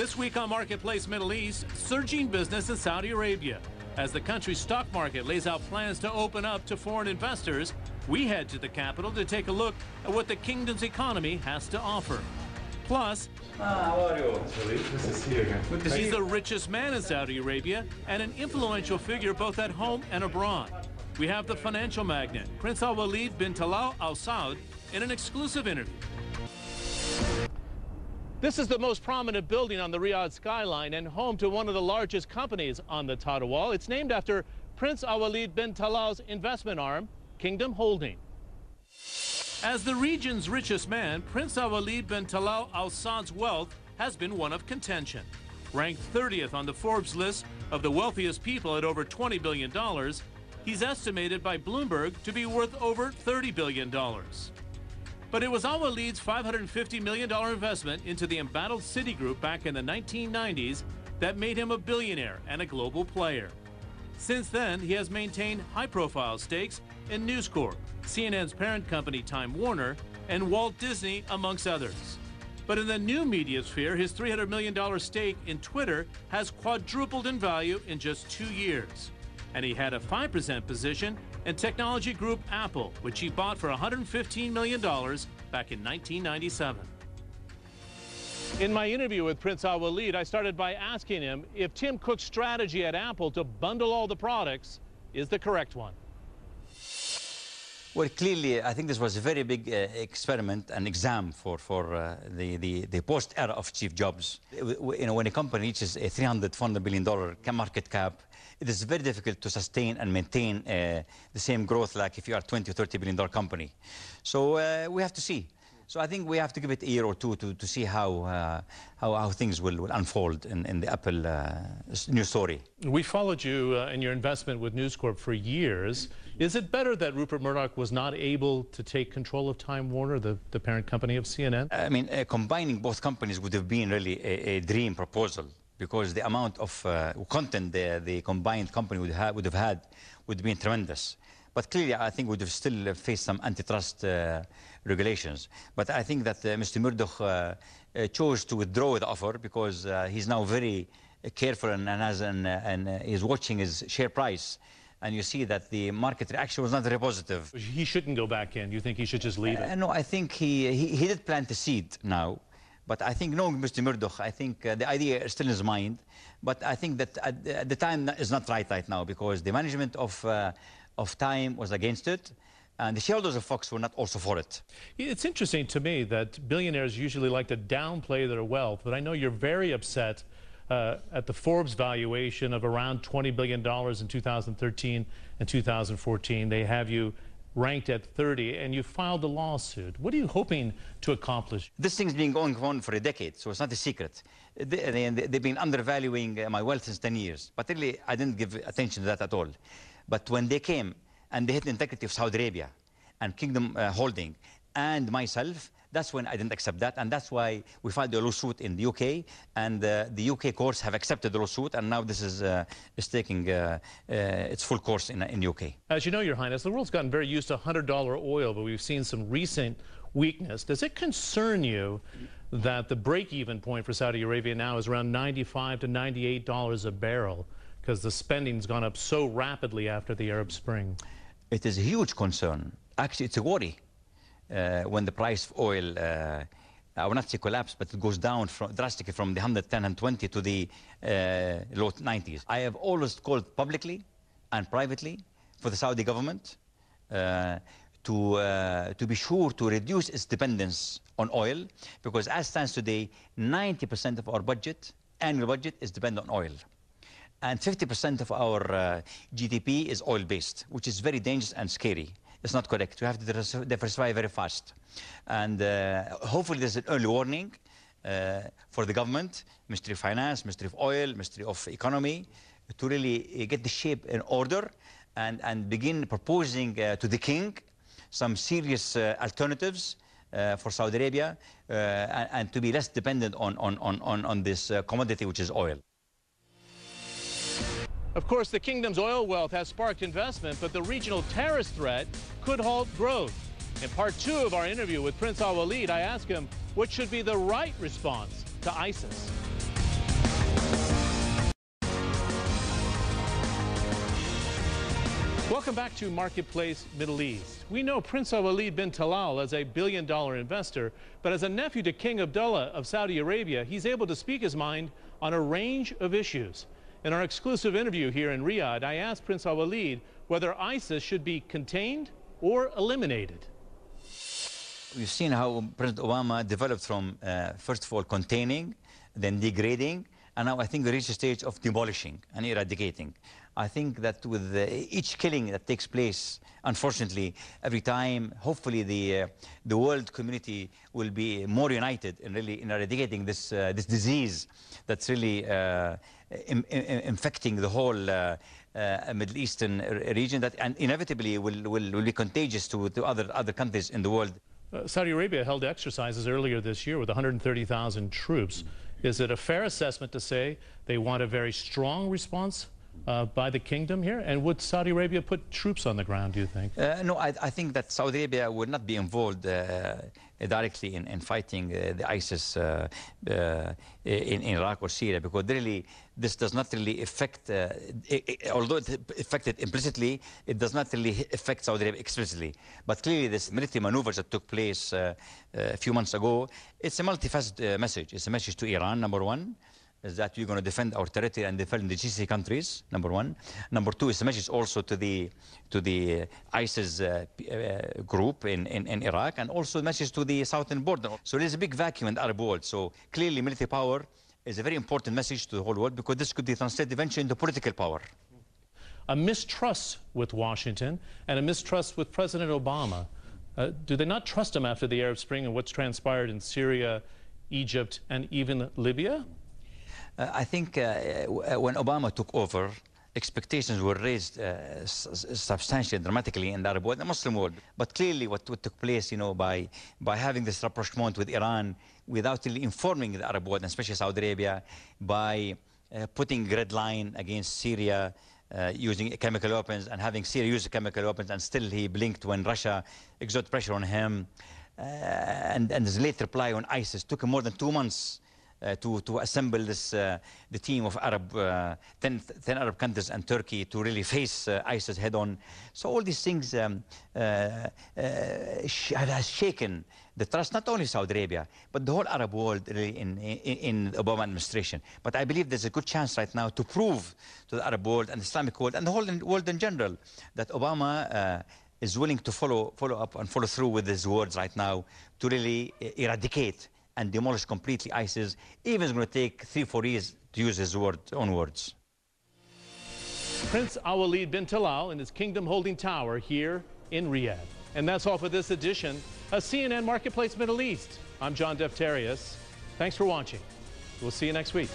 This week on Marketplace Middle East, surging business in Saudi Arabia. As the country's stock market lays out plans to open up to foreign investors, we head to the capital to take a look at what the kingdom's economy has to offer. Plus, how are you? Nice to see you again. he's the richest man in Saudi Arabia and an influential figure both at home and abroad. We have the financial magnate, Prince ALWALEED bin Talal Al Saud, in an exclusive interview. This is the most prominent building on the Riyadh skyline and home to one of the largest companies on the TALAL. It's named after Prince ALWALEED bin Talal's investment arm, Kingdom Holding. As the region's richest man, Prince ALWALEED bin Talal Al Saud's wealth has been one of contention. Ranked 30th on the Forbes list of the wealthiest people at over $20 billion, he's estimated by Bloomberg to be worth over $30 billion. But it was ALWALEED's $550 million investment into the embattled Citigroup back in the 1990s that made him a billionaire and a global player. Since then, he has maintained high-profile stakes in News Corp, CNN's parent company Time Warner, and Walt Disney, amongst others. But in the new media sphere, his $300 million stake in Twitter has quadrupled in value in just 2 years. And he had a 5% position in technology group Apple, which he bought for $115 million back in 1997. In my interview with Prince ALWALEED, I started by asking him if Tim Cook's strategy at Apple to bundle all the products is the correct one. Well, clearly, I think this was a very big experiment and exam for the post-era of Steve Jobs. You know, when a company reaches a $300 billion market cap, it is very difficult to sustain and maintain the same growth like if you are a $20 or $30 billion company. So we have to see. So I think we have to give it a year or two to see how things will unfold in the Apple new story. We followed you in your investment with News Corp for years. Is it better that Rupert Murdoch was not able to take control of Time Warner, the parent company of CNN? I mean, combining both companies would have been really a dream proposal, because the amount of content the combined company would have had would have been tremendous. But clearly, I think we would have still faced some antitrust regulations. But I think that Mr. Murdoch chose to withdraw the offer because he's now very careful and is watching his share price. And you see that the market reaction was not very positive. He shouldn't go back in. You think he should just leave it? No, I think he did plant the seed now. But I think, knowing Mr. Murdoch, I think the idea is still in his mind. But I think that the time is not right now, because the management of Time was against it, and the shareholders of Fox were not also for it. It's interesting to me that billionaires usually like to downplay their wealth, but I know you're very upset at the Forbes valuation of around $20 billion in 2013 and 2014. They have you ranked at 30, and you filed a lawsuit. What are you hoping to accomplish? This thing's been going on for a decade, so it's not a secret. They've been undervaluing my wealth since 10 years, but really I didn't give attention to that at all. But when they came and they hit the integrity of Saudi Arabia and Kingdom Holding and myself, that's when I didn't accept that, and that's why we filed a lawsuit in the UK, and the UK courts have accepted the lawsuit, and now this is taking its full course in the UK. As you know, Your Highness, the world's gotten very used to $100 oil, but we've seen some recent weakness. Does it concern you that the break-even point for Saudi Arabia now is around $95 to $98 a barrel, because the spending's gone up so rapidly after the Arab Spring? It is a huge concern. Actually, it's a worry. When the price of oil, I will not say collapse, but it goes down drastically from the 110 and 20 to the low 90s. I have always called publicly and privately for the Saudi government to be sure to reduce its dependence on oil, because as stands today, 90% of our budget, annual budget, is dependent on oil. And 50% of our GDP is oil-based, which is very dangerous and scary. It's not correct. You have to diversify very fast. And hopefully there's an early warning for the government, Ministry of Finance, Ministry of Oil, Ministry of Economy, to really get the shape in order and begin proposing to the king some serious alternatives for Saudi Arabia and to be less dependent on this commodity, which is oil. Of course, the kingdom's oil wealth has sparked investment, but the regional terrorist threat could halt growth. In part 2 of our interview with Prince ALWALEED, I ask him what should be the right response to ISIS. Welcome back to Marketplace Middle East. We know Prince ALWALEED bin Talal as a billion-dollar investor, but as a nephew to King Abdullah of Saudi Arabia, he's able to speak his mind on a range of issues. In our exclusive interview here in Riyadh, I asked Prince ALWALEED whether ISIS should be contained or eliminated. We've seen how President Obama developed from, first of all, containing, then degrading, and now I think we reached a stage of demolishing and eradicating. I think that with each killing that takes place, unfortunately, every time, hopefully the world community will be more united in really eradicating this disease that's really infecting the whole Middle Eastern region, that and inevitably will be contagious to other countries in the world. Saudi Arabia held exercises earlier this year with 130,000 troops. Is it a fair assessment to say they want a very strong response by the kingdom here? And would Saudi Arabia put troops on the ground, do you think? No, I think that Saudi Arabia would not be involved directly in fighting the ISIS in Iraq or Syria, because really this does not really affect, although it affected implicitly, it does not really affect Saudi Arabia explicitly. But clearly this military maneuvers that took place a few months ago, it's a multifaceted message. It's a message to Iran, number one, is that we're going to defend our territory and defend the GCC countries, number one. Number two, it's a message also to the ISIS group in Iraq, and also a message to the southern border. So there's a big vacuum in the Arab world. So clearly military power is a very important message to the whole world, because this could be translated eventually into political power. A mistrust with Washington and a mistrust with President Obama. Do they not trust him after the Arab Spring and what's transpired in Syria, Egypt, and even Libya? I think when Obama took over, expectations were raised substantially, dramatically in the Arab world, the Muslim world. But clearly what took place, you know, by having this rapprochement with Iran without really informing the Arab world, and especially Saudi Arabia, by putting a red line against Syria, using chemical weapons, and having Syria use chemical weapons, and still he blinked when Russia exerted pressure on him. And his late reply on ISIS took him more than 2 months to assemble this the team of 10 Arab countries and Turkey to really face ISIS head on. So all these things has shaken the trust, not only Saudi Arabia, but the whole Arab world really in the Obama administration. But I believe there's a good chance right now to prove to the Arab world and the Islamic world and the whole world in general that Obama is willing to follow up and follow through with his words right now to really eradicate and demolish completely ISIS. Even it's going to take 3-4 years to use his own words. Prince ALWALEED bin Talal in his kingdom-holding tower here in Riyadh. And that's all for this edition of CNN Marketplace Middle East. I'm John Defterius. Thanks for watching. We'll see you next week.